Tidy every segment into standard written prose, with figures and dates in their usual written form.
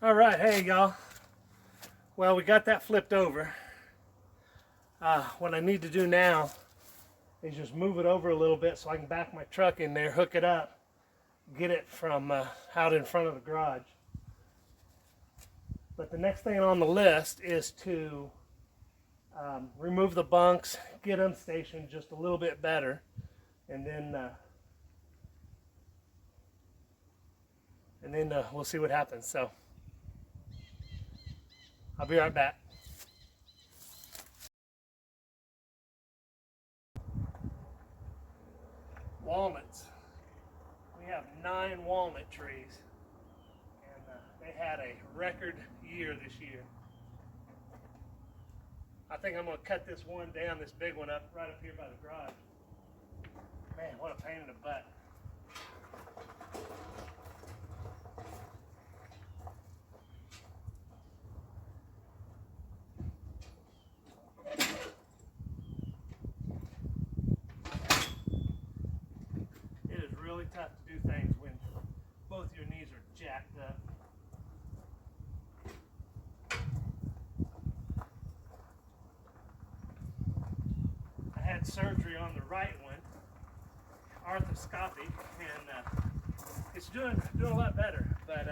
All right, hey y'all. Well, we got that flipped over. What I need to do now is just move it over a little bit so I can back my truck in there, hook it up, get it from out in front of the garage. But the next thing on the list is to remove the bunks, get them stationed just a little bit better, and then we'll see what happens. So I'll be right back. Walnuts. We have 9 walnut trees, and they had a record year this year. I think I'm going to cut this one down, this big one up right up here by the garage. Man, what a pain in the butt. It is really tough to do things when both your knees are jacked up. I had surgery on the right one, arthroscopy, and it's doing a lot better, but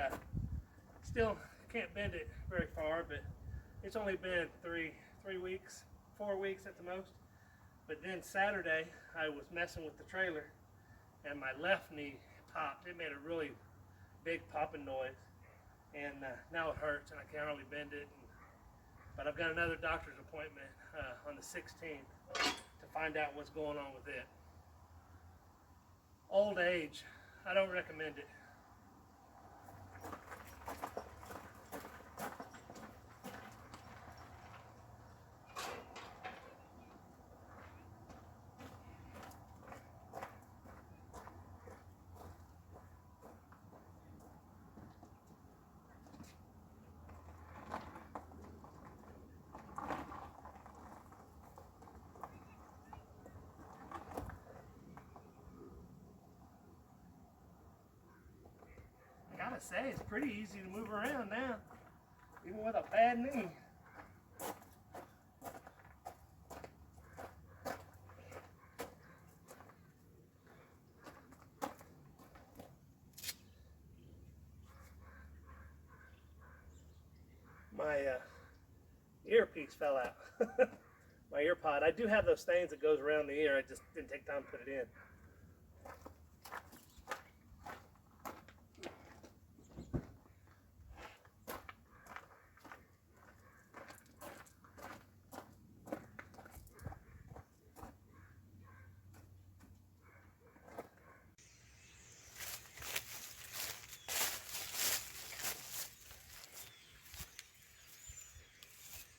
still can't bend it very far. But it's only been 3 weeks, 4 weeks at the most. But then Saturday I was messing with the trailer, and my left knee popped. It made a really big popping noise, and now it hurts, and I can't really bend it. But I've got another doctor's appointment on the 16th to find out what's going on with it. Old age, I don't recommend it. I gotta say, it's pretty easy to move around now, even with a bad knee. My earpiece fell out. My ear pod. I do have those things that goes around the ear. I just didn't take time to put it in.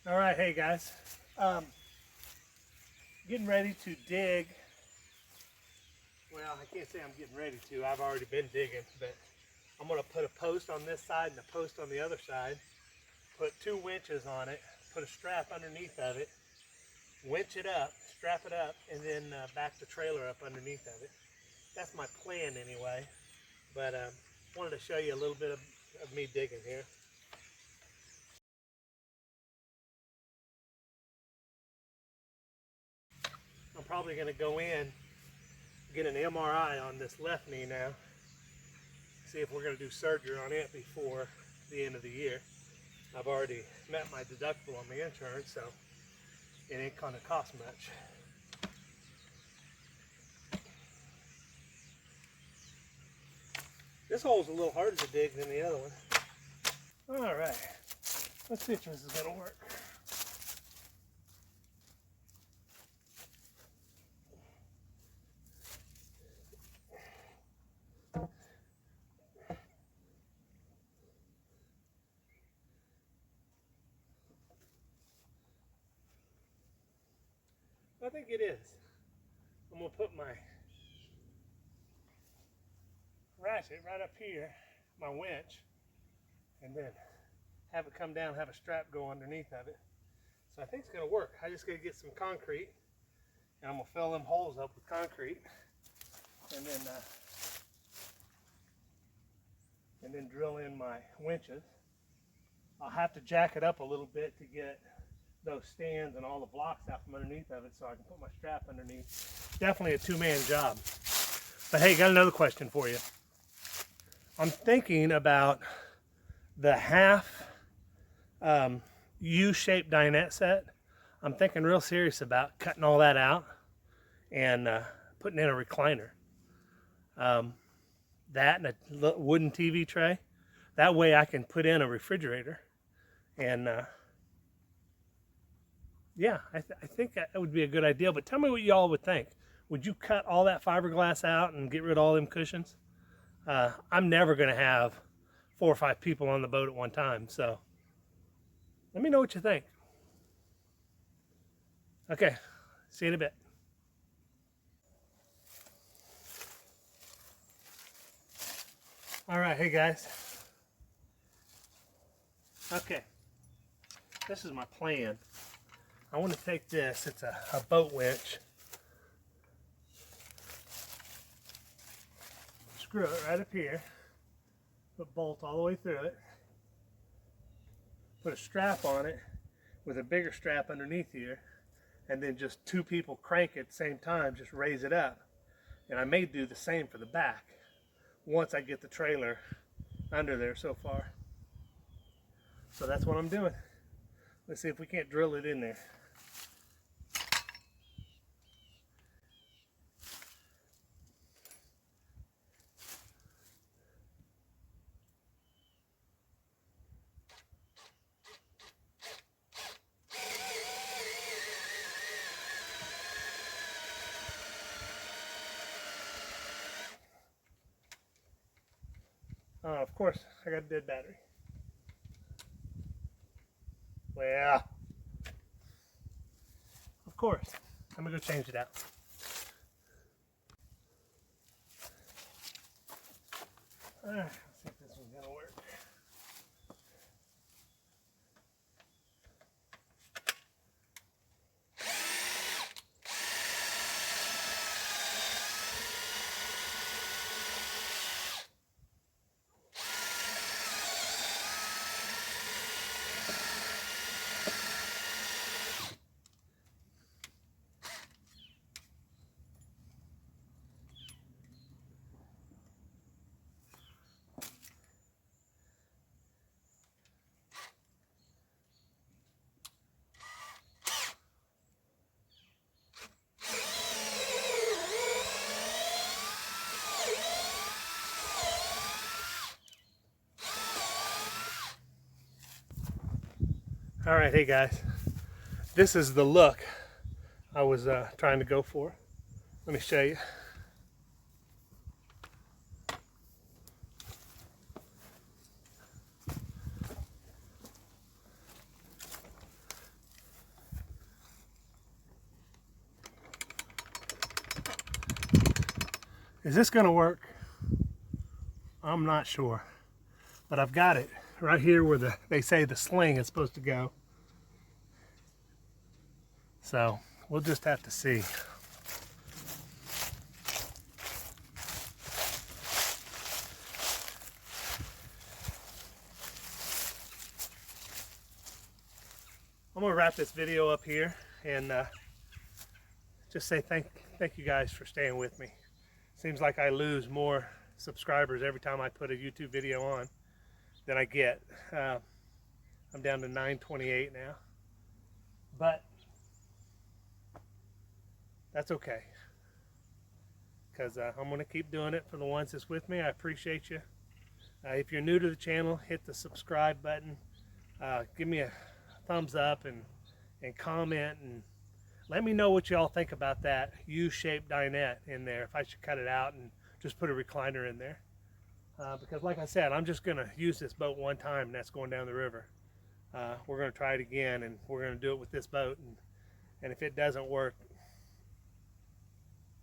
All right, hey guys, getting ready to dig. Well, I can't say I'm getting ready to. I've already been digging, but I'm going to put a post on this side and a post on the other side, put 2 winches on it, put a strap underneath of it, winch it up, strap it up, and then back the trailer up underneath of it. That's my plan anyway, but wanted to show you a little bit of me digging here. I'm probably going to go in, get an MRI on this left knee now, see if we're going to do surgery on it before the end of the year. I've already met my deductible on the insurance, so it ain't going to cost much. This hole's a little harder to dig than the other one. All right, let's see if this is going to work. I think it is. I'm going to put my ratchet right up here, my winch, and then have it come down, have a strap go underneath of it. So I think it's gonna work. I just gotta get some concrete, and I'm gonna fill them holes up with concrete, and then drill in my winches. I'll have to jack it up a little bit to get those stands and all the blocks out from underneath of it so I can put my strap underneath. Definitely a two-man job. But hey, got another question for you. I'm thinking about the half U-shaped dinette set. I'm thinking real serious about cutting all that out and putting in a recliner. That and a wooden TV tray. That way I can put in a refrigerator. And yeah, I think that would be a good idea. But tell me what y'all would think. Would you cut all that fiberglass out and get rid of all them cushions? I'm never going to have 4 or 5 people on the boat at one time. So let me know what you think. Okay, see you in a bit. All right, hey guys. Okay, this is my plan. I want to take this, it's a boat winch. Screw it right up here. Put bolt all the way through it. Put a strap on it with a bigger strap underneath here. And then just 2 people crank it at the same time, just raise it up. And I may do the same for the back once I get the trailer under there so far. So that's what I'm doing. Let's see if we can't drill it in there. Of course, I got a dead battery. Well, of course. I'm gonna go change it out. All right, let's see if this one's gonna work. All right, hey guys, this is the look I was trying to go for. Let me show you. Is this gonna work? I'm not sure, but I've got it right here where they say the sling is supposed to go. So we'll just have to see. I'm gonna wrap this video up here and just say thank you guys for staying with me. Seems like I lose more subscribers every time I put a YouTube video on than I get. I'm down to 928 now, but that's okay, because I'm going to keep doing it for the ones that's with me. I appreciate you. If you're new to the channel, hit the subscribe button. Give me a thumbs up and comment, and let me know what y'all think about that U-shaped dinette in there, if I should cut it out and just put a recliner in there. Because like I said, I'm just going to use this boat one time, and that's going down the river. We're going to try it again, and we're going to do it with this boat. And if it doesn't work,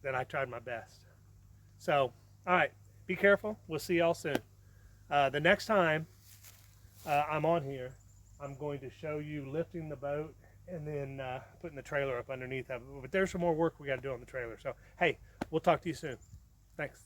then I tried my best. So, all right, be careful. We'll see y'all soon. The next time I'm on here, I'm going to show you lifting the boat and then putting the trailer up underneath of it. But there's some more work we got to do on the trailer. So hey, we'll talk to you soon. Thanks.